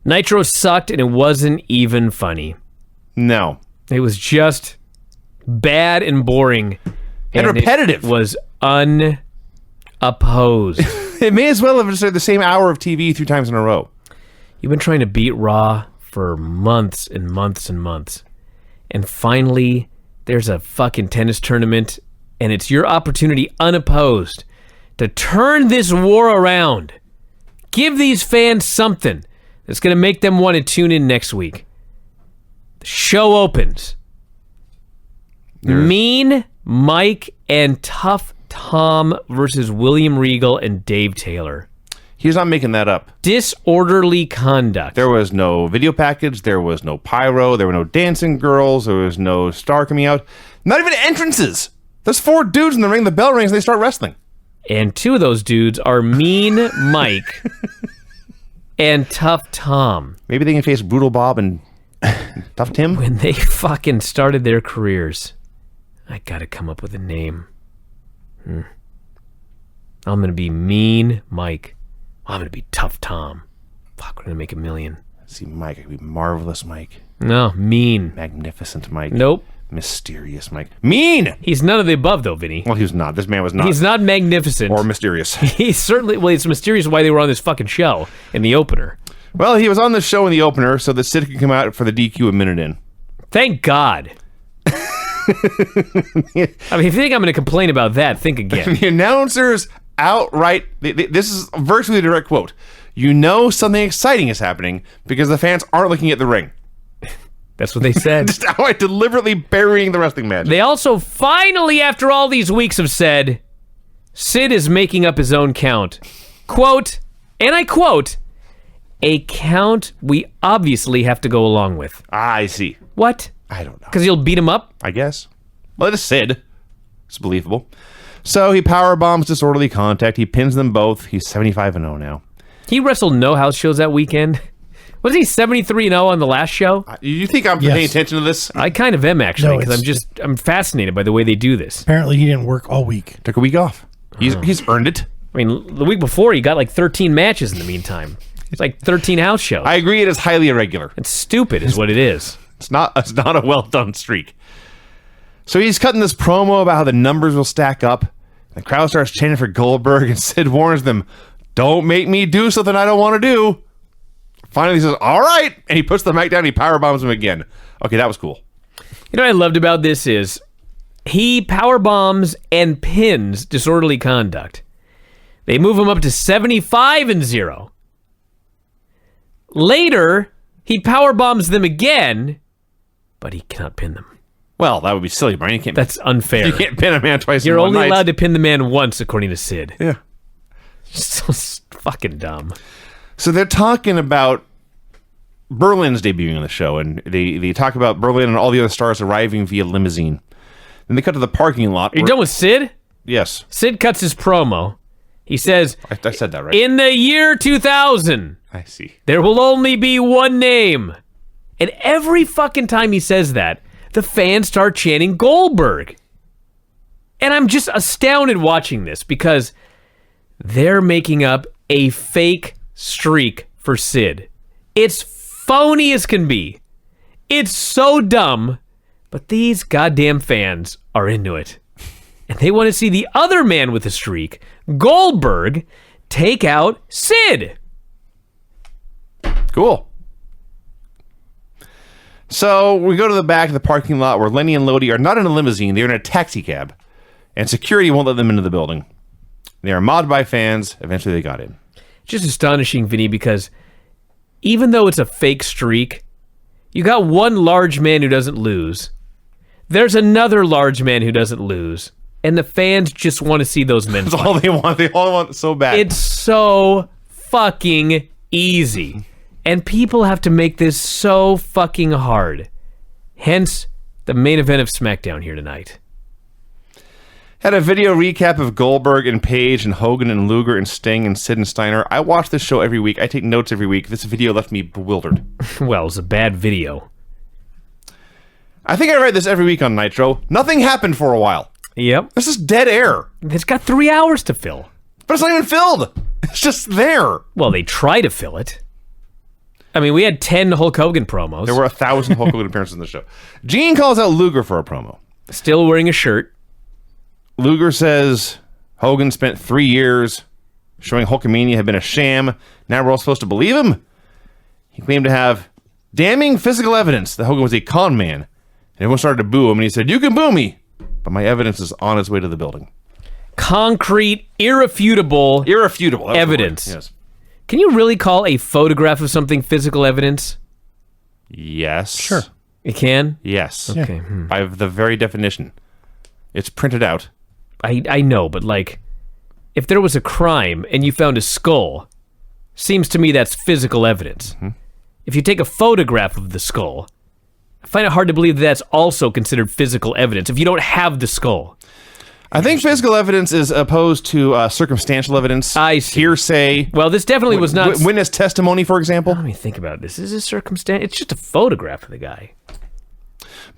Nitro sucked, and it wasn't even funny. No. It was just bad and boring. And repetitive. It was unopposed. It may as well have just said the same hour of TV 3 times in a row. You've been trying to beat Raw for months and months and months. And finally, there's a fucking tennis tournament, and it's your opportunity unopposed to turn this war around. Give these fans something that's going to make them want to tune in next week. The show opens. Mean Mike and Tough Tom versus William Regal and Dave Taylor. He's not making that up. Disorderly conduct. There was no video package. There was no pyro. There were no dancing girls. There was no star coming out. Not even entrances. There's 4 dudes in the ring. The bell rings and they start wrestling. And 2 of those dudes are Mean Mike and Tough Tom. Maybe they can face Brutal Bob and Tough Tim. When they fucking started their careers, I gotta come up with a name. I'm gonna be Mean Mike. I'm gonna be Tough Tom. Fuck, we're gonna make $1 million. See, Mike, I could be Marvelous Mike. No, Mean. Magnificent Mike. Nope. Mysterious Mike. Mean! He's none of the above, though, Vinny. Well, he was not. This man was not. He's not magnificent. Or mysterious. He's certainly... Well, it's mysterious why they were on this fucking show in the opener. Well, he was on the show in the opener so that Sid could come out for the DQ a minute in. Thank God. I mean, if you think I'm going to complain about that, think again. The announcers outright... This is virtually a direct quote. You know something exciting is happening because the fans aren't looking at the ring. That's what they said. Just outright deliberately burying the wrestling match. They also finally, after all these weeks, have said, Sid is making up his own count. Quote, and I quote, a count we obviously have to go along with. I see. What? I don't know. Because you'll beat him up? I guess. Well, it is Sid. It's believable. So he power bombs Disorderly Contact. He pins them both. He's 75-0 now. He wrestled no house shows that weekend. Was he 73-0 on the last show? You think I'm paying attention to this? I kind of am, actually, No, because I'm fascinated by the way they do this. Apparently he didn't work all week. Took a week off. He's earned it. I mean, the week before, he got like 13 matches in the meantime. It's like 13 house shows. I agree it is highly irregular. It's stupid is what it is. It's not a well-done streak. So he's cutting this promo about how the numbers will stack up. The crowd starts chanting for Goldberg, and Sid warns them, don't make me do something I don't want to do. Finally, he says, all right. And he puts the mic down and he powerbombs him again. Okay, that was cool. You know what I loved about this is he powerbombs and pins Disorderly Conduct. They move him up to 75-0. Later, he powerbombs them again, but he cannot pin them. Well, that would be silly, Brian. You can't. That's unfair. You can't pin a man twice You're in one only night. allowed to pin the man once, according to Sid. Yeah. So fucking dumb. So they're talking about Berlin's debuting on the show, and they talk about Berlin and all the other stars arriving via limousine. Then they cut to the parking lot. Are you done with Sid? Yes. Sid cuts his promo. He says, I said that right. in the year 2000, I see. there will only be one name. And every fucking time he says that, the fans start chanting Goldberg. And I'm just astounded watching this because they're making up a fake streak for Sid. It's phony as can be. It's so dumb, but these goddamn fans are into it. And they want to see the other man with the streak, Goldberg, take out Sid. Cool. So we go to the back of the parking lot where Lenny and Lodi are not in a limousine, they're in a taxi cab. And security won't let them into the building. They are mobbed by fans. Eventually they got in. Just astonishing, Vinny, because even though it's a fake streak, you got one large man who doesn't lose. There's another large man who doesn't lose. And the fans just want to see those men That's fight. all they want. They all want it so bad. It's so fucking easy. And people have to make this so fucking hard. Hence, the main event of SmackDown here tonight. Had a video recap of Goldberg and Page and Hogan and Luger and Sting and Sid and Steiner. I watch this show every week. I take notes every week. This video left me bewildered. Well, it's a bad video. I think I read this every week on Nitro. Nothing happened for a while. Yep. This is dead air. It's got 3 hours to fill. But it's not even filled. It's just there. Well, they try to fill it. I mean, we had 10 Hulk Hogan promos. There were 1,000 Hulk Hogan appearances in the show. Gene calls out Luger for a promo. Still wearing a shirt. Luger says Hogan spent 3 years showing Hulkamania had been a sham. Now we're all supposed to believe him? He claimed to have damning physical evidence that Hogan was a con man. And everyone started to boo him, and he said, "You can boo me, but my evidence is on its way to the building." Concrete, irrefutable evidence. Yes. Can you really call a photograph of something physical evidence? Yes. Sure. You can? Yes. Okay. By the very definition. It's printed out. I know, but like, if there was a crime and you found a skull, seems to me that's physical evidence. Mm-hmm. If you take a photograph of the skull, I find it hard to believe that's also considered physical evidence if you don't have the skull. I think physical evidence is opposed to circumstantial evidence. I see. Hearsay. Well, this definitely was not... Witness testimony, for example. Let me think about this. Is this circumstance? It's just a photograph of the guy.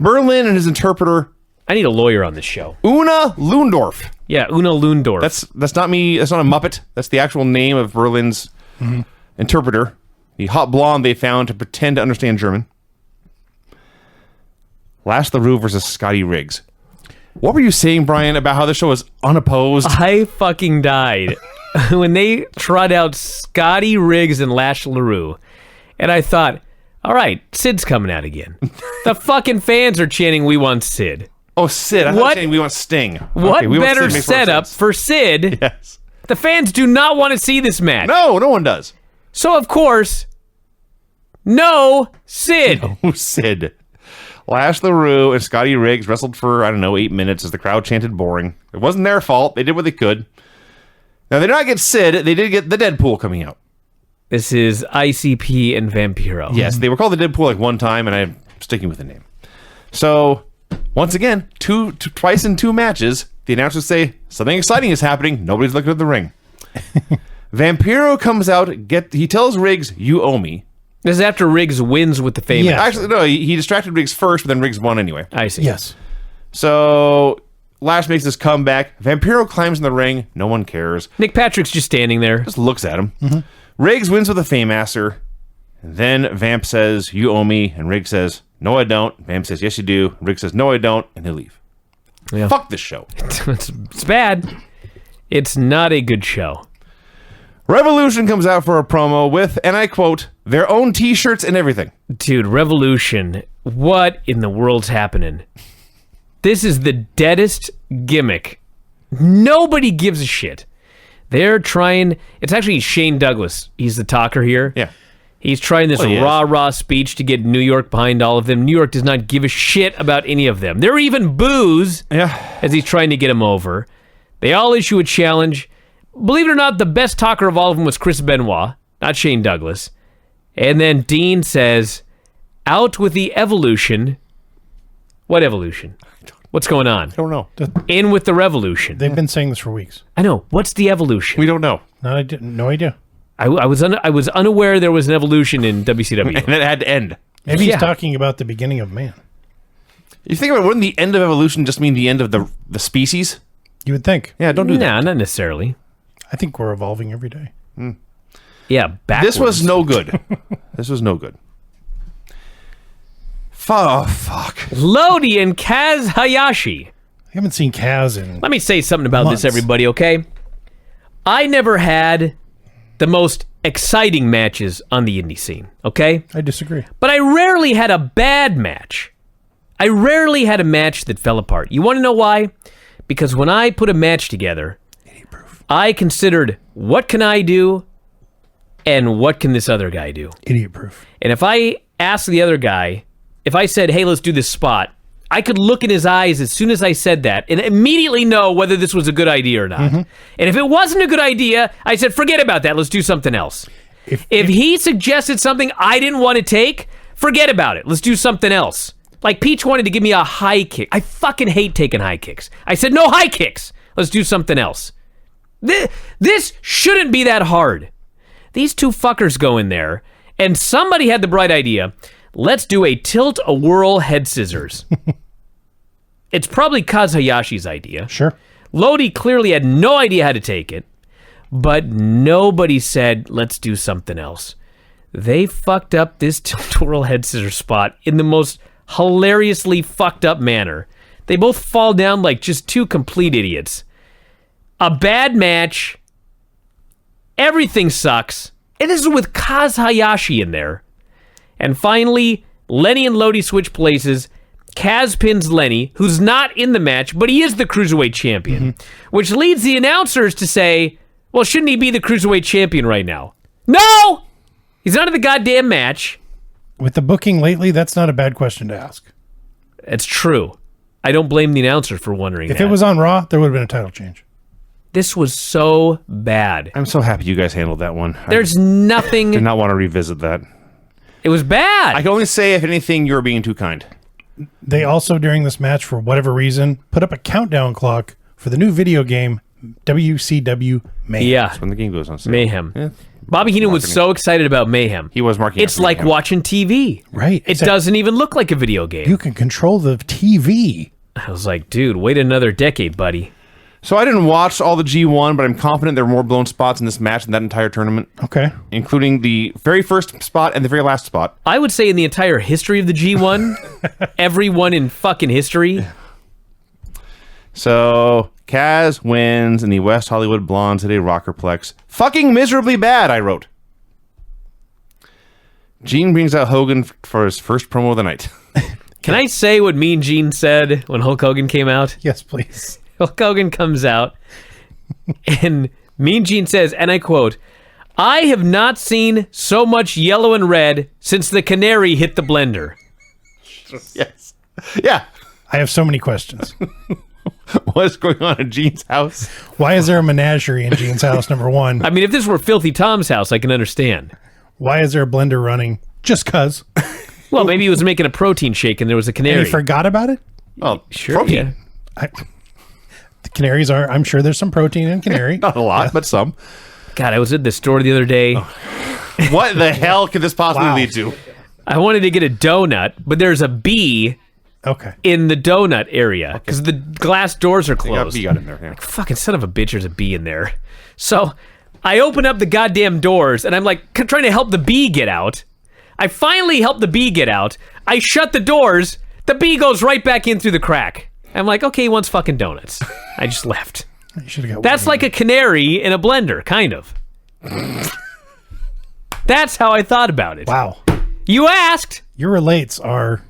Berlin and his interpreter, I need a lawyer on this show. Una Lundorf. Yeah, Una Lundorf. That's not me. That's not a Muppet. That's the actual name of Berlin's interpreter. The hot blonde they found to pretend to understand German. Lash LaRue versus Scotty Riggs. What were you saying, Brian, about how the show was unopposed? I fucking died when they trot out Scotty Riggs and Lash LaRue. And I thought, all right, Sid's coming out again. The fucking fans are chanting, "We want Sid." Oh, Sid. I thought saying we want Sting. What Okay, we want better Sid makes more setup sense. for Sid? Yes. The fans do not want to see this match. No one does. So, of course, no Sid. Oh, Sid. Lash LaRue and Scotty Riggs wrestled for, 8 minutes as the crowd chanted boring. It wasn't their fault. They did what they could. Now, they did not get Sid. They did get the Deadpool coming out. This is ICP and Vampiro. Yes, they were called the Deadpool like one time, and I'm sticking with the name. So, once again, twice in 2 matches, the announcers say, something exciting is happening. Nobody's looking at the ring. Vampiro comes out. He tells Riggs, "You owe me." This is after Riggs wins with the famous. Yeah. Actually, no, he distracted Riggs first, but then Riggs won anyway. I see. Yes. So, Lash makes this comeback. Vampiro climbs in the ring. No one cares. Nick Patrick's just standing there. Just looks at him. Riggs wins with a Fame-Master. And then Vamp says, "You owe me." And Riggs says, "No, I don't." Vamp says, "Yes, you do." Riggs says, "No, I don't." And they leave. Yeah. Fuck this show. It's bad. It's not a good show. Revolution comes out for a promo with, and I quote, their own t-shirts and everything. Dude, Revolution. What in the world's happening? This is the deadest gimmick. Nobody gives a shit. They're trying... It's actually Shane Douglas. He's the talker here. Yeah. He's trying this rah-rah speech to get New York behind all of them. New York does not give a shit about any of them. There are even boos as he's trying to get him over. They all issue a challenge. Believe it or not, the best talker of all of them was Chris Benoit, not Shane Douglas. And then Dean says, "Out with the evolution." What evolution? What's going on? I don't know. In with the revolution. They've been saying this for weeks. I know. What's the evolution? We don't know. No, I didn't. No idea. I was unaware there was an evolution in WCW. And it had to end. Maybe Yeah. he's talking about the beginning of man. You think about it, wouldn't the end of evolution just mean the end of the species? You would think. Yeah, don't do that. Nah, not necessarily. I think we're evolving every day. Yeah, backwards. This was no good. This was no good. Oh, fuck. Lodi and Kaz Hayashi. I haven't seen Kaz in. Let me say something about Months. this, everybody, okay? I never had the most exciting matches on the indie scene, okay? I disagree. But I rarely had a bad match. I rarely had a match that fell apart. You want to know why? Because when I put a match together, I considered, what can I do and what can this other guy do? Idiot proof. And if I asked the other guy, if I said, "Hey, let's do this spot," I could look in his eyes as soon as I said that and immediately know whether this was a good idea or not. And if it wasn't a good idea, I said, forget about that. Let's do something else. If he suggested something I didn't want to take, forget about it. Let's do something else. Like Peach wanted to give me a high kick. I fucking hate taking high kicks. I said, no high kicks. Let's do something else. This shouldn't be that hard. These two fuckers go in there, and somebody had the bright idea. Let's do a tilt-a-whirl head scissors. It's probably Kaz Hayashi's idea. Sure. Lodi clearly had no idea how to take it, but nobody said, let's do something else. they fucked up this twirl head scissor spot in the most hilariously fucked up manner. They both fall down like just two complete idiots. A bad match. Everything sucks. And this is with Kaz Hayashi in there. And finally, Lenny and Lodi switch places. Kaz pins Lenny, who's not in the match, but he is the Cruiserweight Champion. Which leads the announcers to say, well, shouldn't he be the Cruiserweight Champion right now? No! He's not in the goddamn match. With the booking lately, that's not a bad question to ask. It's true. I don't blame the announcer for wondering If that. it was on Raw, there would have been a title change. This was so bad. I'm so happy you guys handled that one. There's I did nothing... not want to revisit that. It was bad. I can only say, if anything, you were being too kind. They also, during this match, for whatever reason, put up a countdown clock for the new video game, WCW Mayhem. Yeah, When the game goes on sale. Mayhem. Yeah. Bobby Heenan was Marketing. so excited about Mayhem. He was marking It's up for like Mayhem. watching TV. Right. It doesn't even look like a video game. You can control the TV. I was like, dude, wait another decade, buddy. So I didn't watch all the G1, but I'm confident there were more blown spots in this match than that entire tournament, Okay. including the very first spot and the very last spot. I would say in the entire history of the G1, everyone in fucking history. So Kaz wins in the West Hollywood Blondes Today Rockerplex. Fucking miserably bad, I wrote. Gene brings out Hogan for his first promo of the night. Can I say what Mean Gene said when Hulk Hogan came out? Yes, please. Hulk Hogan comes out, and Mean Gene says, and I quote, "I have not seen so much yellow and red since the canary hit the blender." Yes. Yeah. I have so many questions. What's going on in Gene's house? Why is there a menagerie in Gene's house, number one? I mean, if this were Filthy Tom's house, I can understand. Why is there a blender running? Just cuz. Well, maybe he was making a protein shake and there was a And canary. he forgot about it? Oh, Sure, protein. yeah. The canaries are, I'm sure there's some protein in canary. Not a lot, but some. God, I was at the store the other day. What the hell could this possibly Wow. lead to? I wanted to get a donut, but there's a bee Okay. in the donut area because the glass doors are closed. You got in there. Yeah. Fucking son of a bitch, there's a bee in there. So I open up the goddamn doors and I'm like trying to help the bee get out. I finally help the bee get out. I shut the doors. The bee goes right back in through the crack. I'm like, okay, he wants fucking donuts. I just left. You should have got That's one. like a canary in a blender, kind of. That's how I thought about it. Wow. You asked. Your relates are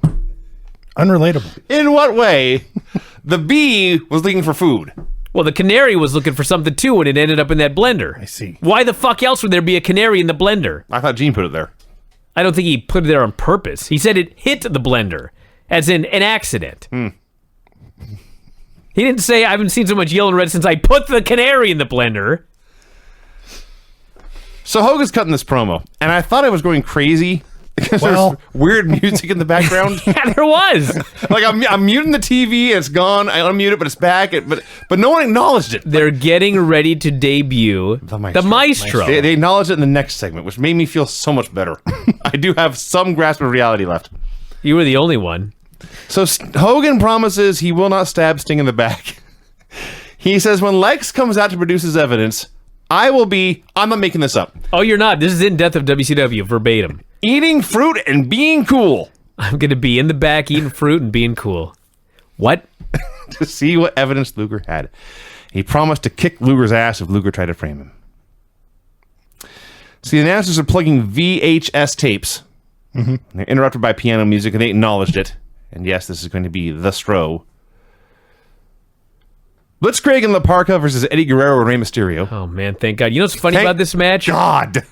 unrelatable. In what way? The bee was looking for food. Well, the canary was looking for something too and it ended up in that blender. I see. Why the fuck else would there be a canary in the blender? I thought Gene put it there. I don't think he put it there on purpose. He said it hit the blender, as in an accident. He didn't say, I haven't seen so much yellow and red since I put the canary in the blender. So Hogan's cutting this promo, and I thought I was going crazy because Well- there's weird music in the background. Yeah, there was. Like I'm muting the TV, and it's gone. I unmute it, but it's back. But no one acknowledged it. They're getting ready to debut the Maestro. They acknowledged it in the next segment, which made me feel so much better. I do have some grasp of reality left. You were the only one. So Hogan promises he will not stab Sting in the back. He says when Lex comes out to produce his evidence, I'm not making this up, Oh, you're not. This is in Death of WCW, verbatim. eating fruit and being cool I'm going to be in the back eating fruit and being cool. What? to see what evidence Luger had. He promised to kick Luger's ass if Luger tried to frame him. See, the announcers are plugging VHS tapes. They're interrupted by piano music, and they acknowledged it. And yes, this is going to be the Stro. Blitzkrieg and La Parka versus Eddie Guerrero and Rey Mysterio. Oh, man, thank God. You know what's funny Thank about this match? God!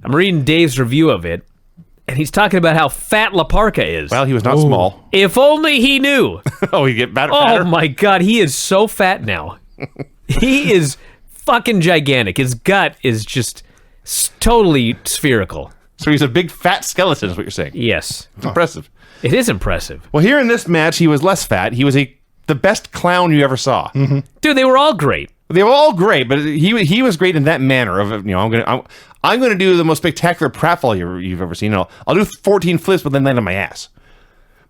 I'm reading Dave's review of it, and he's talking about how fat La Parka is. Well, he was not small. If only he knew. Oh, he get fatter. Oh my God, he is so fat now. He is fucking gigantic. His gut is just totally spherical. So he's a big fat skeleton, is what you're saying. Yes, It's impressive. it is impressive. Well, here in this match, he was less fat. He was the best clown you ever saw. Dude, they were all great. They were all great, but he was great in that manner of, I'm gonna do the most spectacular pratfall you've ever seen. I'll do 14 flips, but then land on my ass.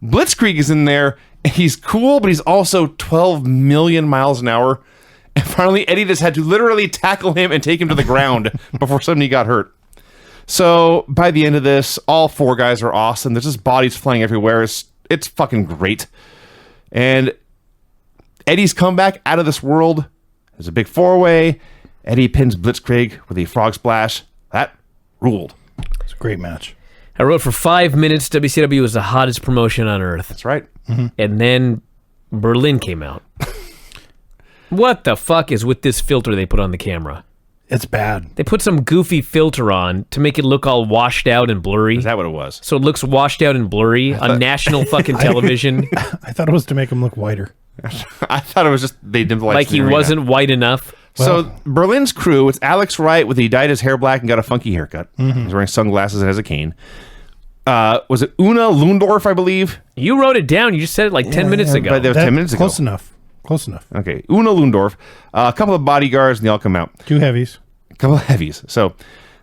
Blitzkrieg is in there. He's cool, but he's also 12 million miles an hour. And finally, Eddie just had to literally tackle him and take him to the ground before suddenly he got hurt. So by the end of this, all 4 guys are awesome. There's just bodies flying everywhere. It's fucking great. And Eddie's comeback out of this world is a big 4-way. Eddie pins Blitzkrieg with a frog splash. That ruled. It's a great match. I wrote for 5 minutes, WCW was the hottest promotion on earth. That's right. And then Berlin came out. What the fuck is with this filter they put on the camera? It's bad. They put some goofy filter on to make it look all washed out and blurry. Is that what it was? So it looks washed out and blurry on national fucking television. I thought it was to make him look whiter. I thought it was just they dimmed the lights. Like he wasn't white enough. So Berlin's crew, it's Alex Wright he dyed his hair black and got a funky haircut. He's wearing sunglasses and has a cane. Was it Una Lundorf, I believe? You wrote it down. You just said it like 10 minutes ago. But that was 10 minutes ago. Close enough. Okay, Una Lundorf. A couple of bodyguards, and they all come out. 2 heavies. A couple of heavies. So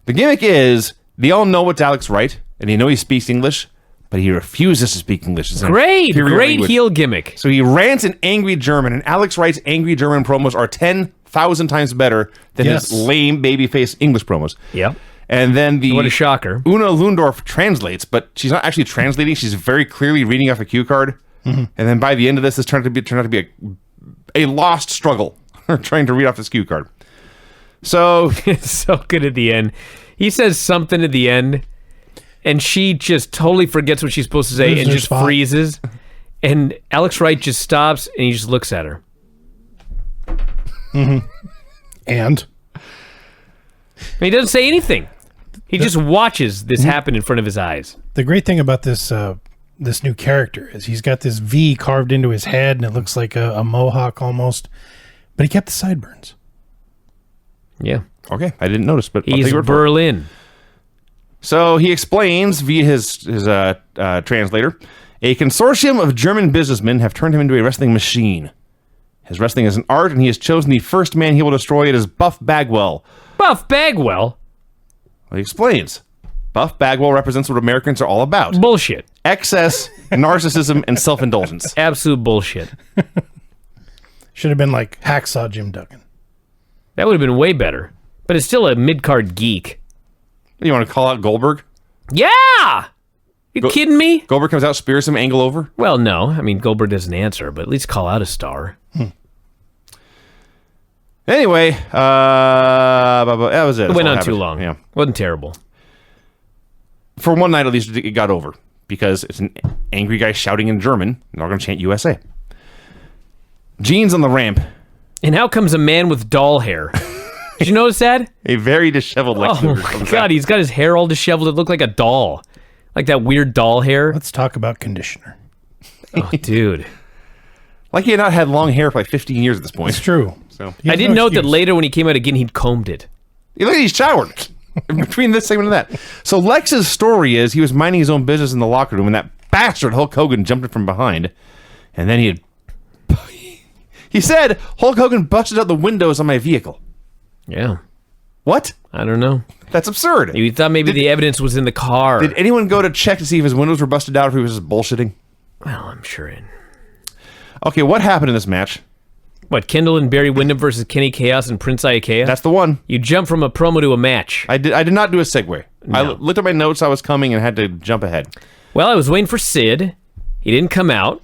the gimmick is they all know it's Alex Wright, and they know he speaks English, but he refuses to speak English. It's Great language. heel gimmick. So he rants in angry German, and Alex Wright's angry German promos are 10,000 times better than his lame babyface English promos. Yep. And then What a shocker. Una Lundorf translates, but she's not actually translating. She's very clearly reading off a cue card. And then by the end of this turned out to be a lost struggle trying to read off this cue card. So It's so good at the end. He says something at the end, and she just totally forgets what she's supposed to say Loses and her just spot. freezes. And Alex Wright just stops and he just looks at her. And He doesn't say anything. He just watches this happen in front of his eyes. the great thing about this this new character is he's got this V carved into his head, and it looks like a mohawk almost. But he kept the sideburns. Yeah. okay, I didn't notice, but I'll He's take your word for it. Berlin. So he explains via his translator, a consortium of German businessmen have turned him into a wrestling machine. His wrestling is an art, and he has chosen the first man he will destroy. It is Buff Bagwell. Buff Bagwell? Well, he explains. Buff Bagwell represents what Americans are all about. Bullshit. Excess, narcissism, and self-indulgence. Absolute bullshit. Should have been like Hacksaw Jim Duggan. That would have been way better. But it's still a mid-card geek. You want to call out Goldberg? Yeah! You kidding me? Goldberg comes out, spears him, angle over. Well, no. I mean, Goldberg doesn't answer, but at least call out a star. Anyway, that was it. It went That's all on too happened. long. Yeah. Wasn't terrible. For one night, at least, it got over. Because it's an angry guy shouting in German, and they're going to chant USA. Gene's on the ramp. And how comes a man with doll hair? Did you notice that? A very disheveled Lex Oh Luger my comes god, out. he's got his hair all disheveled. It looked like a doll. Like that weird doll hair. Let's talk about conditioner. Oh, dude. Like he had not had long hair for like 15 years at this point. It's true. So He I has didn't no note that excuse. later when he came out again, he'd combed it. look, he's showered in between this segment and that. So Lex's story is he was minding his own business in the locker room, and that bastard Hulk Hogan jumped in from behind, and then he said Hulk Hogan busted out the windows on my vehicle. Yeah. What? I don't know. That's absurd. You thought maybe the evidence was in the car. Did anyone go to check to see if his windows were busted out or if he was just bullshitting? Well, I'm sure. Okay, what happened in this match? What, Kendall and Barry Windham versus Kenny Chaos and Prince Iaukea? That's the one. You jump from a promo to a match. I did not do a segue. I looked at my notes. I was coming and had to jump ahead. Well, I was waiting for Sid. He didn't come out.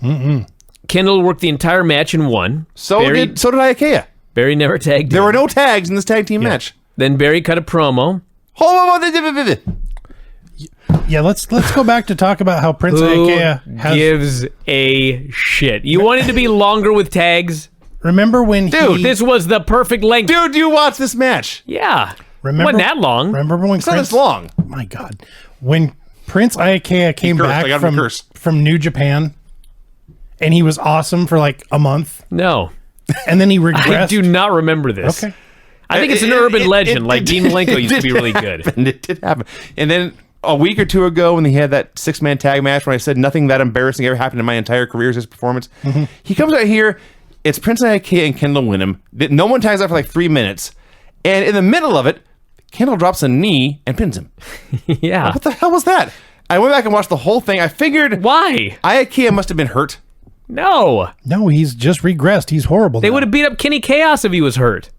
Kendall worked the entire match and won. So Barry, did Iaukea. Barry never tagged There in. were no tags in this tag team match. Then Barry cut a promo. Yeah, let's go back to talk about how Prince Who Iaukea has. gives a shit? You wanted to be longer with tags? Remember when Dude, he? This was the perfect length. Dude, you watch this match. Yeah. Remember- Wasn't that long. Remember when It's not this long. My God, when Prince Iaukea came cursed. I back got him to curse. from New Japan, and he was awesome for like a month, No. and then he regressed. I do not remember this. Okay. I think it's an urban legend. Like Dean Malenko used to be really good. It did happen. And then a week or two ago when he had that 6-man tag match when I said nothing that embarrassing ever happened in my entire career is his performance, he comes out here, it's Prince Iaukea and Kendall Windham. No one tags out for like 3 minutes. And in the middle of it, Kendall drops a knee and pins him. Yeah. What the hell was that? I went back and watched the whole thing. I figured Why? Iaukea must have been hurt. No. No, he's just regressed. He's horrible. They now. would have beat up Kenny Chaos if he was hurt.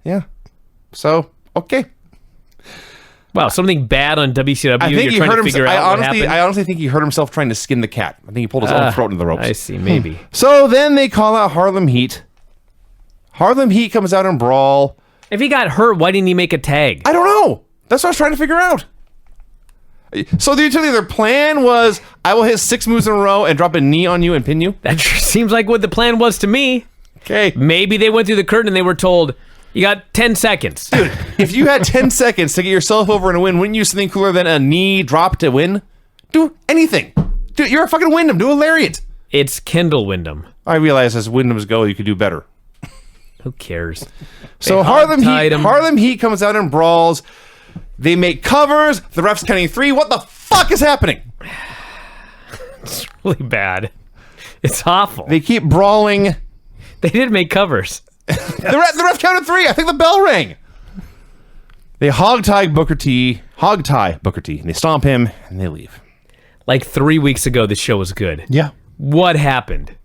Yeah. So, okay. Wow, something bad on WCW. I think You're trying to figure out what happened? I honestly think he hurt himself trying to skin the cat. I think he pulled his own throat into the ropes. I see, maybe. So then they call out Harlem Heat. Harlem Heat comes out and brawl. If he got hurt, why didn't he make a tag? I don't know. That's what I was trying to figure out. So their plan was, I will hit 6 moves in a row and drop a knee on you and pin you? That sure seems like what the plan was to me. Okay. Maybe they went through the curtain and they were told, you got 10 seconds. Dude, if you had 10 seconds to get yourself over and win, wouldn't you use something cooler than a knee drop to win? Do anything. Dude, you're a fucking Wyndham. Do a lariat. It's Kendall Wyndham. I realize as Wyndhams go, you could do better. Who cares? So Harlem Heat comes out and brawls. They make covers. The ref's counting 3. What the fuck is happening? It's really bad. It's awful. They keep brawling. They did make covers. The ref counted 3. I think the bell rang. They hog-tie Booker T, and they stomp him, and they leave. Like 3 weeks ago, the show was good. Yeah. What happened?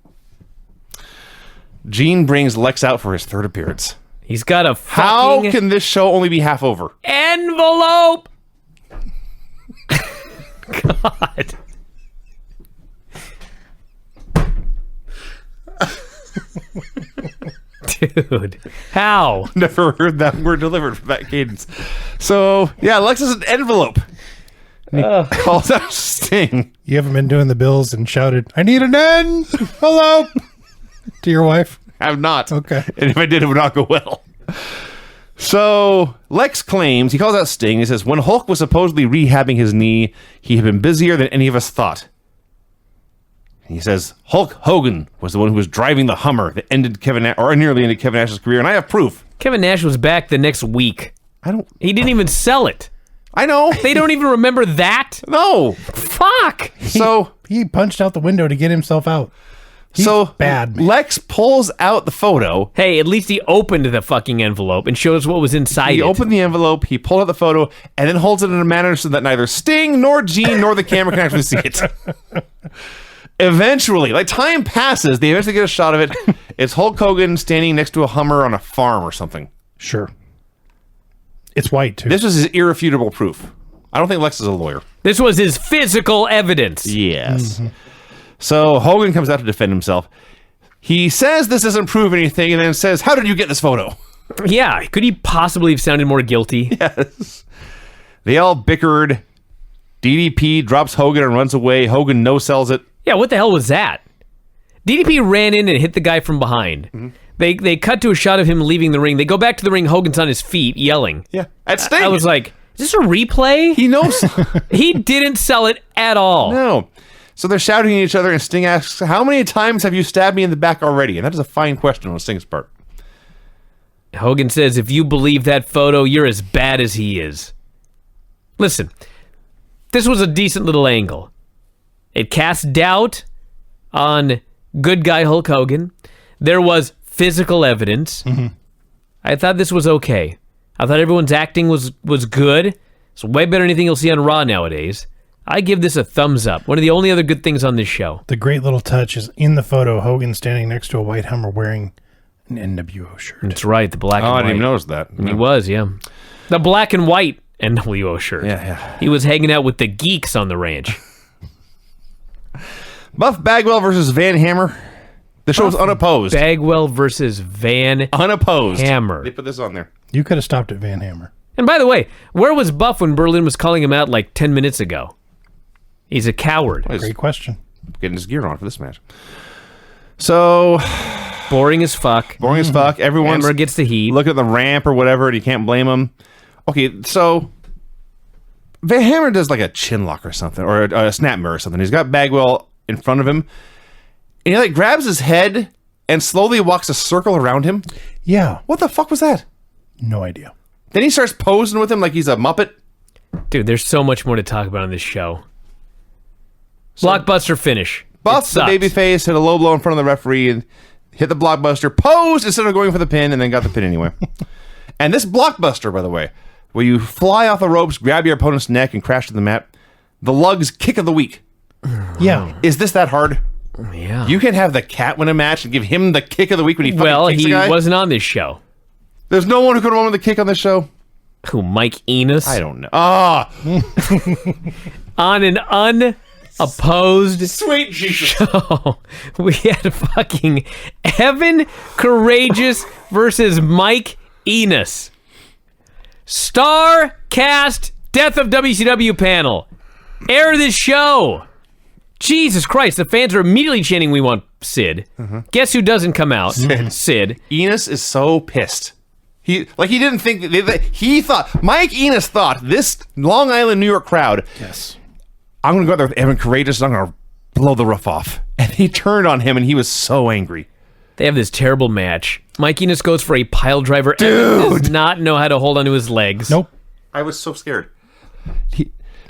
Gene brings Lex out for his 3rd appearance. He's got a How fucking can this show only be half over? envelope. God. Dude, how? Never heard that word delivered from that cadence. So, yeah, Lex has an envelope. And he calls out Sting. You haven't been doing the bills and shouted, I need an envelope to your wife? I have not. Okay. And if I did, it would not go well. So, Lex claims, he calls out Sting. He says, when Hulk was supposedly rehabbing his knee, he had been busier than any of us thought. He says, Hulk Hogan was the one who was driving the Hummer that ended nearly ended Kevin Nash's career, and I have proof. Kevin Nash was back the next week. He didn't even sell it. I know. They don't even remember that? No. Fuck. So he punched out the window to get himself out. He's bad, man. Lex pulls out the photo. Hey, at least he opened the fucking envelope and shows what was inside it. He opened the envelope, he pulled out the photo, and then holds it in a manner so that neither Sting, nor Gene, nor the camera can actually see it. Eventually, like time passes, they eventually get a shot of it. It's Hulk Hogan standing next to a Hummer on a farm or something. Sure. It's white, too. This was his irrefutable proof. I don't think Lex is a lawyer. This was his physical evidence. Yes. Mm-hmm. So Hogan comes out to defend himself. He says this doesn't prove anything, and then says, how did you get this photo? Yeah, could he possibly have sounded more guilty? Yes. They all bickered. DDP drops Hogan and runs away. Hogan no-sells it. Yeah, what the hell was that? DDP ran in and hit the guy from behind. Mm-hmm. They cut to a shot of him leaving the ring. They go back to the ring. Hogan's on his feet, yelling. Yeah, at Sting. I was like, is this a replay? He knows. He didn't sell it at all. No. So they're shouting at each other, and Sting asks, how many times have you stabbed me in the back already? And that is a fine question on Sting's part. Hogan says, if you believe that photo, you're as bad as he is. Listen, this was a decent little angle. It cast doubt on good guy Hulk Hogan. There was physical evidence. Mm-hmm. I thought this was okay. I thought everyone's acting was good. It's way better than anything you'll see on Raw nowadays. I give this a thumbs up. One of the only other good things on this show. The great little touch is in the photo, Hogan standing next to a white Hummer wearing an NWO shirt. That's right, the black and white. Oh, I didn't even notice that. He was, yeah. The black and white NWO shirt. Yeah. He was hanging out with the geeks on the ranch. Buff Bagwell versus Van Hammer. The show was unopposed. Bagwell versus Van Unopposed. Hammer. They put this on there. You could have stopped at Van Hammer. And by the way, where was Buff when Berlin was calling him out like 10 minutes ago? He's a coward. Great question. Getting his gear on for this match. So boring as fuck. Everyone's Hammer gets the heat. Look at the ramp or whatever, and you can't blame him. Okay, so Van Hammer does like a chin lock or something, or a snap mirror or something. He's got Bagwell in front of him, and he like grabs his head and slowly walks a circle around him. Yeah. What the fuck was that? No idea. Then he starts posing with him like he's a Muppet. Dude, there's so much more to talk about on this show. Blockbuster finish. Buff, the babyface, hit a low blow in front of the referee and hit the blockbuster, posed instead of going for the pin, and then got the pin anyway. And this blockbuster, by the way, where you fly off the ropes, grab your opponent's neck, and crash to the mat, the Lugs kick of the week. Yeah. Is this that hard? Yeah. You can have the cat win a match and give him the kick of the week when he fucking kicks a guy? Well, he wasn't on this show. There's no one who could have won with the kick on this show? Who, Mike Enos? I don't know. On an unopposed Sweet Jesus. show, we had fucking Evan Courageous versus Mike Enos. Star cast Death of WCW panel. Air this show. Jesus Christ, the fans are immediately chanting, we want Sid. Guess who doesn't come out? Sid. Enos is so pissed. He didn't think Mike Enos thought this Long Island, New York crowd. Yes. I'm going to go out there with Evan Courageous and I'm going to blow the roof off. And he turned on him and he was so angry. They have this terrible match. Mike Enos goes for a pile driver. Evan does not know how to hold onto his legs. Nope. I was so scared.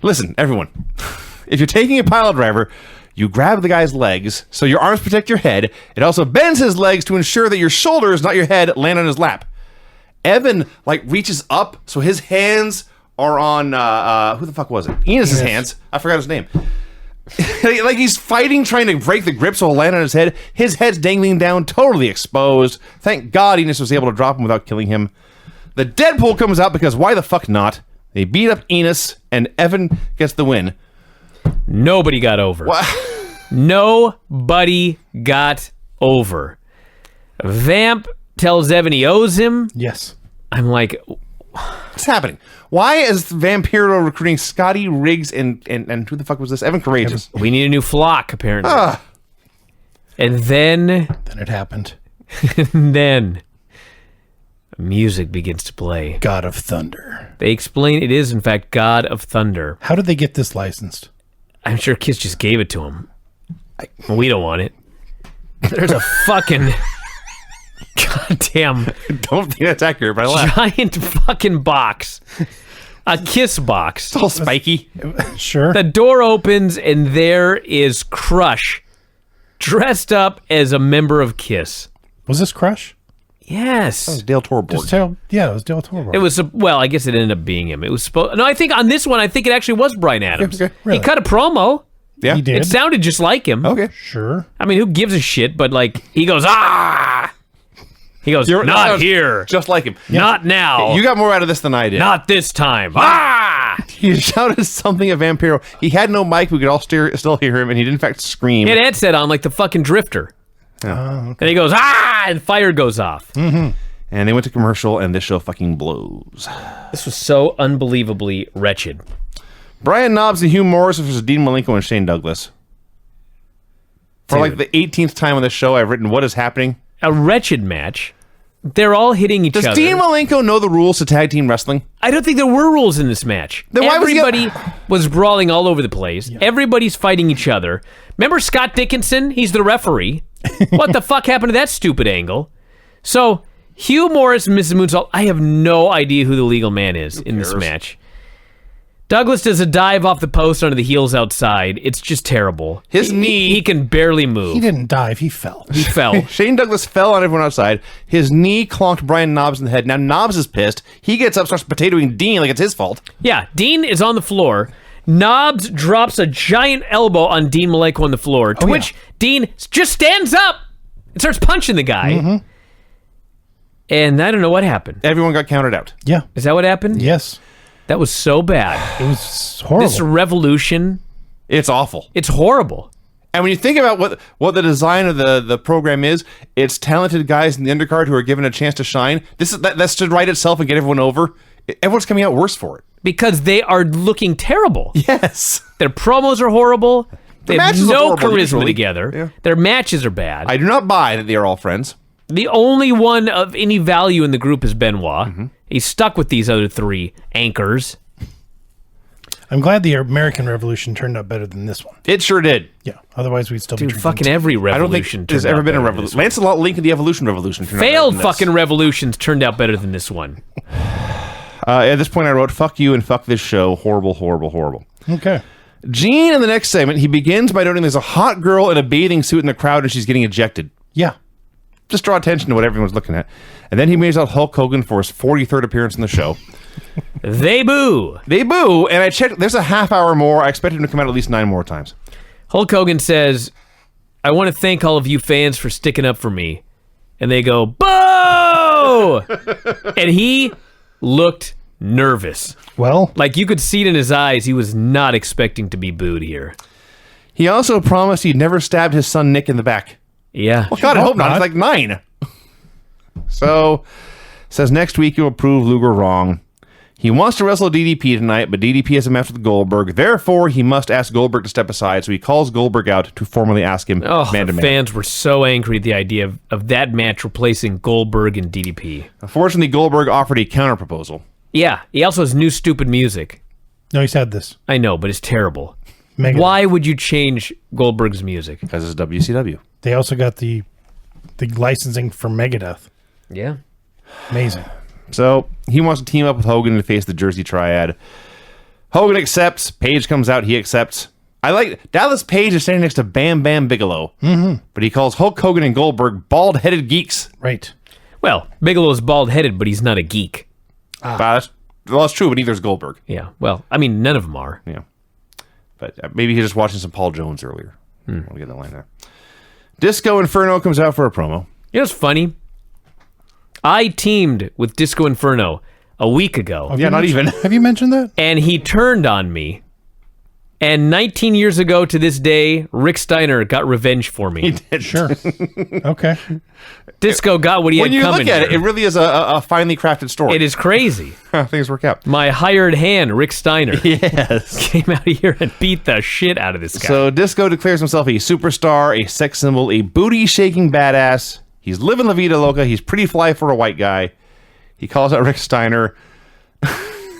Listen, everyone. If you're taking a pile driver, you grab the guy's legs so your arms protect your head. It also bends his legs to ensure that your shoulders, not your head, land on his lap. Evan reaches up so his hands are on who the fuck was it? Enos's hands. I forgot his name. He's fighting, trying to break the grip so it'll land on his head. His head's dangling down, totally exposed. Thank God Enos was able to drop him without killing him. The Deadpool comes out because why the fuck not? They beat up Enos and Evan gets the win. Nobody got over. What? Nobody got over. Vamp tells Evan he owes him. Yes. I'm like, What's happening? Why is Vampiro recruiting Scotty Riggs and who the fuck was this? Evan Courageous. we need a new flock, apparently. And then Then it happened. music begins to play. God of Thunder. They explain it is, in fact, God of Thunder. How did they get this licensed? I'm sure Kiss just gave it to him. We don't want it. There's a fucking goddamn Don't think that's accurate, but I laugh. giant fucking box. A Kiss box. It's all spiky. Sure. The door opens and there is Crush dressed up as a member of Kiss. Was this Crush? Yes. Dale Torborg. Yeah, it was Del Toro. It was, well, I guess it ended up being him. It was supposed, no, I think on this one, I think it actually was Bryan Adams. Okay, really? He cut a promo. Yeah. He did. It sounded just like him. Okay. Sure. I mean, who gives a shit? But like, he goes, ah! He goes, not here. Just like him. Not now. You got more out of this than I did. Not this time. Ah! He shouted something at Vampiro. He had no mic. We could all still hear him, and he did in fact scream. He had a headset on like the fucking Drifter. Okay. And he goes, ah! And fire goes off. And they went to commercial, and this show fucking blows. This was so unbelievably wretched. Brian Knobbs and Hugh Morris versus Dean Malenko and Shane Douglas. For like the 18th time on the show, I've written, what is happening? A wretched match. They're all hitting each Does other. Dean Malenko know the rules to tag team wrestling? I don't think there were rules in this match. Then why was he- Everybody was brawling all over the place. Yeah. Everybody's fighting each other. Remember Scott Dickinson? He's the referee. What the fuck happened to that stupid angle? So, Hugh Morris and Mrs. Moonsault, I have no idea who the legal man is in this match. Douglas does a dive off the post onto the heels outside. It's just terrible. His knee... He can barely move. He didn't dive. He fell. He fell. Shane Douglas fell on everyone outside. His knee clonked Brian Knobbs in the head. Now Knobbs is pissed. He gets up, starts potatoing Dean like it's his fault. Yeah, Dean is on the floor. Knobbs drops a giant elbow on Dean Malenko on the floor, to which Dean just stands up and starts punching the guy. And I don't know what happened. Everyone got counted out. Yeah. Is that what happened? Yes. That was so bad. It was horrible. This revolution, It's awful. it's horrible. And when you think about what the design of the program is, it's talented guys in the undercard who are given a chance to shine. That should write itself and get everyone over. Everyone's coming out worse for it. Because they are looking terrible. Yes. Their promos are horrible. They have matches are no horrible, charisma usually. together. Yeah. Their matches are bad. I do not buy that they are all friends. The only one of any value in the group is Benoit. He's stuck with these other three anchors. I'm glad the American Revolution turned out better than this one. It sure did. Yeah. Otherwise, we'd still be Dude, drinking fucking tea. every I don't think revolution there's turned ever out been a better than revolution. this one. Lancelot Link and the Evolution Revolution. turned out better Failed than this. fucking revolutions turned out better than this one. At this point, I wrote, fuck you and fuck this show. Horrible, horrible, horrible. Okay. Gene, in the next segment, he begins by noting there's a hot girl in a bathing suit in the crowd and she's getting ejected. Yeah. Just draw attention to what everyone's looking at. And then he brings out Hulk Hogan for his 43rd appearance in the show. They boo. They boo, and I checked, there's a half hour more. I expect him to come out at least 9 more times. Hulk Hogan says, I want to thank all of you fans for sticking up for me. And they go, boo! And he looked nervous. Well, Like, you could see it in his eyes. He was not expecting to be booed here. He also promised he'd never stabbed his son Nick in the back. Yeah. Well, God, I hope not. not. He's like 9. So, says next week he will prove Luger wrong. He wants to wrestle DDP tonight, but DDP has a match with Goldberg. Therefore, he must ask Goldberg to step aside, so he calls Goldberg out to formally ask him Oh, man to the man. fans were so angry at the idea of that match replacing Goldberg and DDP. Unfortunately, Goldberg offered a counter-proposal. Yeah, he also has new stupid music. no, he's had this. I know, but it's terrible. Megadeth. Why would you change Goldberg's music? Because it's WCW. They also got the licensing for Megadeth. Yeah. Amazing. So, he wants to team up with Hogan to face the Jersey Triad. Hogan accepts. Page comes out. He accepts. I like Dallas Page is standing next to Bam Bam Bigelow. Mm-hmm. But he calls Hulk Hogan and Goldberg bald-headed geeks. Right. Well, Bigelow's bald-headed, but he's not a geek. That's true, but neither's Goldberg. Yeah, well, I mean, none of them are. Yeah. But maybe he's just watching some Paul Jones earlier. I want to get that line there. Disco Inferno comes out for a promo. You know what's funny? I teamed with Disco Inferno a week ago, Yeah, not even. Have you mentioned that? and he turned on me. And 19 years ago to this day, Rick Steiner got revenge for me. Sure. Okay. Disco got what he When had you coming. look at it, here. it really is a finely crafted story. It is crazy. How things work out. My hired hand, Rick Steiner, Yes. came out here and beat the shit out of this guy. So Disco declares himself a superstar, a sex symbol, a booty-shaking badass. He's living La Vida Loca. He's pretty fly for a white guy. He calls out Rick Steiner.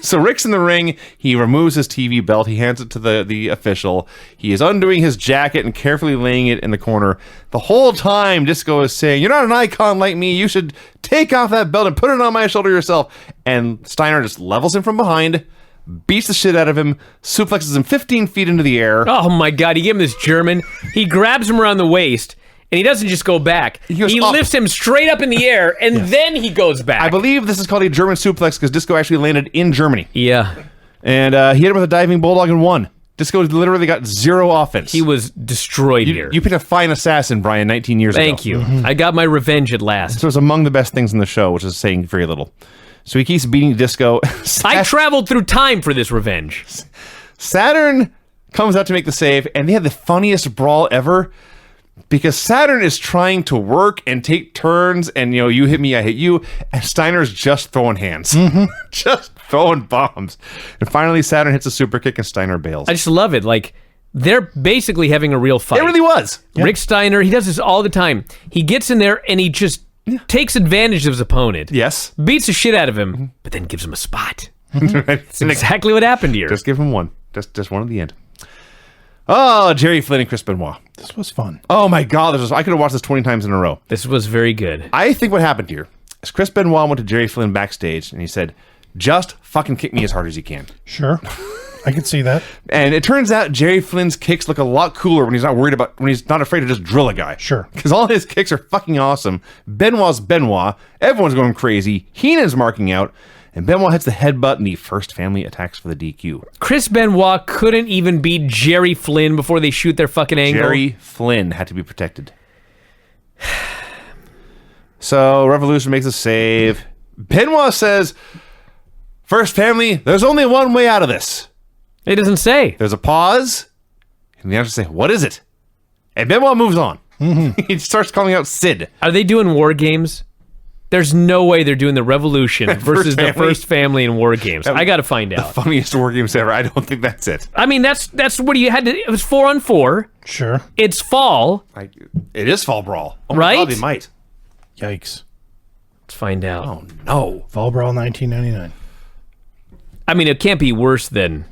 So Rick's in the ring. He removes his TV belt. He hands it to the official. He is undoing his jacket and carefully laying it in the corner. The whole time, Disco is saying, "You're not an icon like me. You should take off that belt and put it on my shoulder yourself." And Steiner just levels him from behind, beats the shit out of him, suplexes him 15 feet into the air. Oh my God, he gave him this German. He grabs him around the waist, and he doesn't just go back. He goes up. lifts him straight up in the air, and then he goes back. I believe this is called a German suplex because Disco actually landed in Germany. Yeah. And he hit him with a diving bulldog and won. Disco literally got 0 offense. He was destroyed here. You picked a fine assassin, Brian, 19 years ago. Thank you. I got my revenge at last. So it's among the best things in the show, which is saying very little. So he keeps beating Disco. I traveled through time for this revenge. Saturn comes out to make the save, and they had the funniest brawl ever because Saturn is trying to work and take turns, and you hit me, I hit you, and Steiner's just throwing hands, just throwing bombs, and finally Saturn hits a super kick, and Steiner bails. I just love it. Like, they're basically having a real fight. It really was. Rick Steiner, he does this all the time. He gets in there and he just takes advantage of his opponent. Yes. Beats the shit out of him, but then gives him a spot. It's Exactly what happened here. Just give him one. Just one at the end. Oh, Jerry Flynn and Chris Benoit. This was fun. Oh my God, I could have watched this 20 times in a row. This was very good. I think what happened here is Chris Benoit went to Jerry Flynn backstage and he said, "Just fucking kick me as hard as you can." Sure. I can see that. And it turns out Jerry Flynn's kicks look a lot cooler when he's not afraid to just drill a guy. Sure. Because all his kicks are fucking awesome. Benoit's Benoit. Everyone's going crazy. Heenan's marking out. And Benoit hits the headbutt and the first family attacks for the DQ. Chris Benoit couldn't even beat Jerry Flynn before they shoot their fucking angle. Jerry Flynn had to be protected. So Revolution makes a save. Benoit says, "First family, there's only one way out of this." It doesn't say. There's a pause. And the answer say, "What is it?" And Benoit moves on. He starts calling out Sid. Are they doing war games? There's no way they're doing the Revolution versus the Family? First Family in war games. I got to find out. Funniest war games ever. I don't think that's it. I mean, that's what you had to. It was 4-on-4. Sure. It's fall. It is Fall Brawl. Oh my Right? God, they might. Yikes. Let's find out. Oh no. Fall Brawl 1999. I mean, it can't be worse than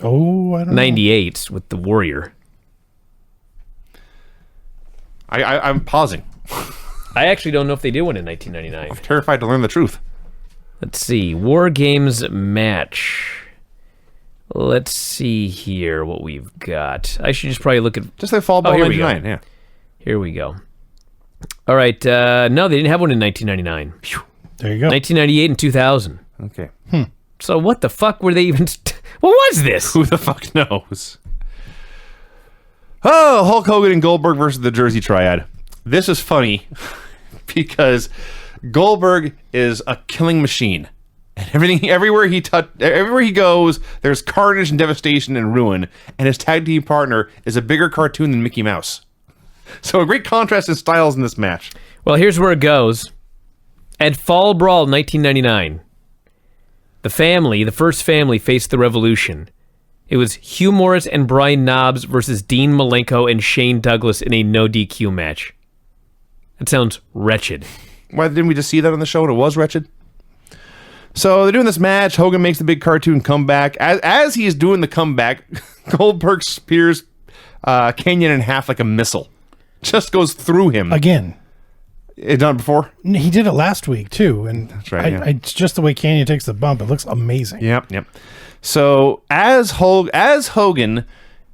Oh, I don't know. 98 with the Warrior. I'm pausing. I actually don't know if they did one in 1999. Terrified to learn the truth. Let's see. War Games match. Let's see here what we've got. I should just probably look at... Just like Fall Brawl here we go. 99. Yeah. Here we go. All right. No, they didn't have one in 1999. Phew. There you go. 1998 and 2000. Okay. So what the fuck were they even... What was this? Who the fuck knows? Oh, Hulk Hogan and Goldberg versus the Jersey Triad. This is funny because Goldberg is a killing machine. And everywhere he goes, there's carnage and devastation and ruin. And his tag team partner is a bigger cartoon than Mickey Mouse. So a great contrast in styles in this match. Well, here's where it goes. At Fall Brawl 1999, the first family faced the Revolution. It was Hugh Morris and Brian Knobbs versus Dean Malenko and Shane Douglas in a no DQ match. That sounds wretched. Why didn't we just see that on the show and it was wretched? So they're doing this match. Hogan makes the big cartoon comeback. As he is doing the comeback, Goldberg spears Kenyon in half like a missile. Just goes through him. Again. It done it before? He did it last week, too. And that's right. It's just the way Kenyon takes the bump. It looks amazing. Yep. So as Hogan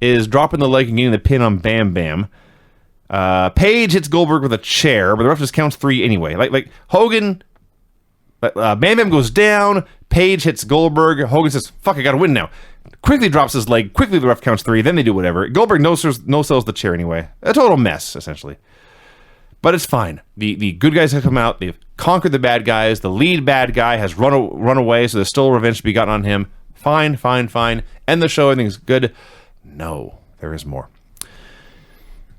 is dropping the leg and getting the pin on Bam Bam, Page hits Goldberg with a chair, but the ref just counts 3 anyway. Like Hogan... Bam Bam goes down. Page hits Goldberg. Hogan says, fuck, I gotta win now. Quickly drops his leg. Quickly the ref counts 3. Then they do whatever. Goldberg no-sells the chair anyway. A total mess, essentially. But it's fine. The good guys have come out. They've conquered the bad guys. The lead bad guy has run away, so there's still revenge to be gotten on him. Fine. End the show. Everything's good. No, there is more.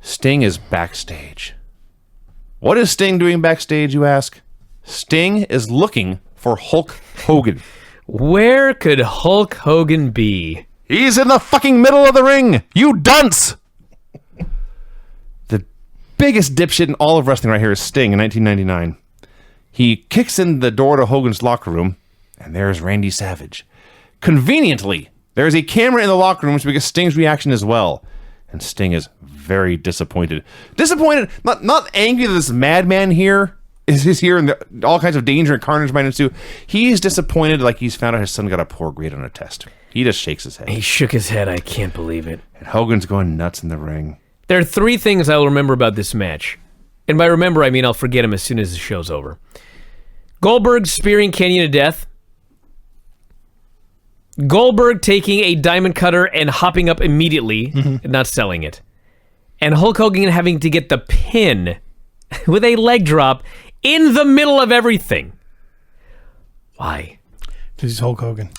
Sting is backstage. What is Sting doing backstage, you ask? Sting is looking for Hulk Hogan. Where could Hulk Hogan be? He's in the fucking middle of the ring, you dunce! The biggest dipshit in all of wrestling right here is Sting in 1999. He kicks in the door to Hogan's locker room, and there's Randy Savage. Conveniently, there is a camera in the locker room which gets Sting's reaction as well. And Sting is very disappointed. Not angry that this madman here is here and all kinds of danger and carnage might ensue. He's disappointed like he's found out his son got a poor grade on a test. He just shakes his head. He shook his head. I can't believe it. And Hogan's going nuts in the ring. There are 3 things I'll remember about this match. And by remember, I mean I'll forget them as soon as the show's over. Goldberg spearing Kenyon to death. Goldberg taking a diamond cutter and hopping up immediately and not selling it. And Hulk Hogan having to get the pin with a leg drop in the middle of everything. Why? Because he's Hulk Hogan.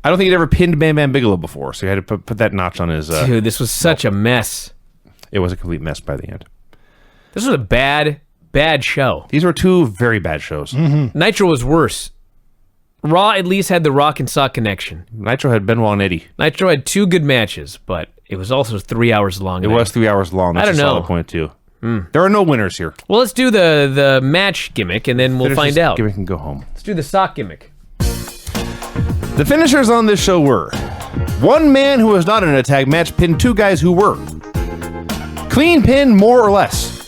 I don't think he'd ever pinned Bam Bam Bigelow before, so he had to put that notch on his... Dude, this was such a mess. It was a complete mess by the end. This was a bad show. These were 2 very bad shows. Nitro was worse. Raw at least had the Rock and Sock connection. Nitro had Benoit and Eddie. Nitro had 2 good matches, but it was also 3 hours long. It was 3 hours long. That's I don't know. A solid point, too. There are no winners here. Well, let's do the match gimmick, and then we'll find out. Gimmick and go home. Let's do the sock gimmick. The finishers on this show were... one man who was not in a tag match pinned 2 guys who were. Clean pin, more or less.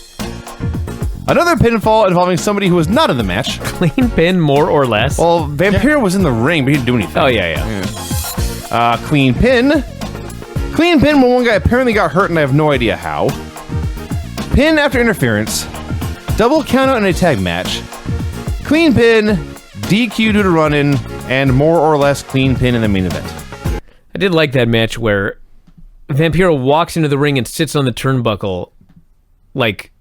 Another pinfall involving somebody who was not in the match. Clean pin, more or less. Well, Vampiro was in the ring, but he didn't do anything. Oh, yeah. Clean pin. Clean pin when one guy apparently got hurt and I have no idea how. Pin after interference. Double countout in a tag match. Clean pin. DQ due to run-in. And more or less clean pin in the main event. I did like that match where Vampiro walks into the ring and sits on the turnbuckle like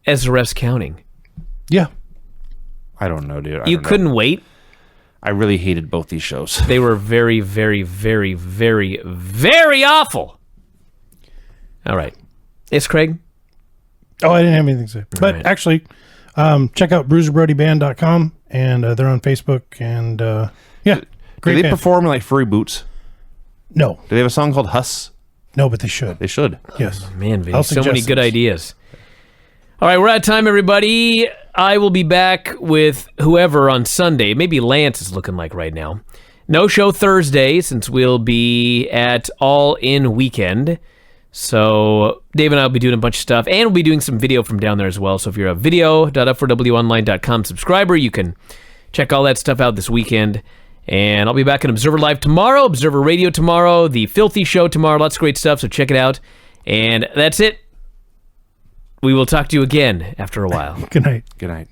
as the ref's counting. Yeah. I don't know, dude. You couldn't wait? I really hated both these shows. They were very, very, very, very, very awful. All right. It's Craig. Oh, I didn't have anything to say. But right. Actually, check out BruiserBrodyBand.com, and they're on Facebook. And yeah, great. Do they band. perform in like furry boots? No. Do they have a song called Huss? No, but they should. They should. Yes. Man, Vinny, I'll so many suggest good this. ideas. All right, we're out of time, everybody. I will be back with whoever on Sunday. Maybe Lance is looking like right now. No show Thursday, since we'll be at All In Weekend. So Dave and I will be doing a bunch of stuff, and we'll be doing some video from down there as well. So if you're a video.up4wonline.com subscriber, you can check all that stuff out this weekend. And I'll be back on Observer Live tomorrow, Observer Radio tomorrow, The Filthy Show tomorrow. Lots of great stuff, so check it out. And that's it. We will talk to you again after a while. Good night. Good night.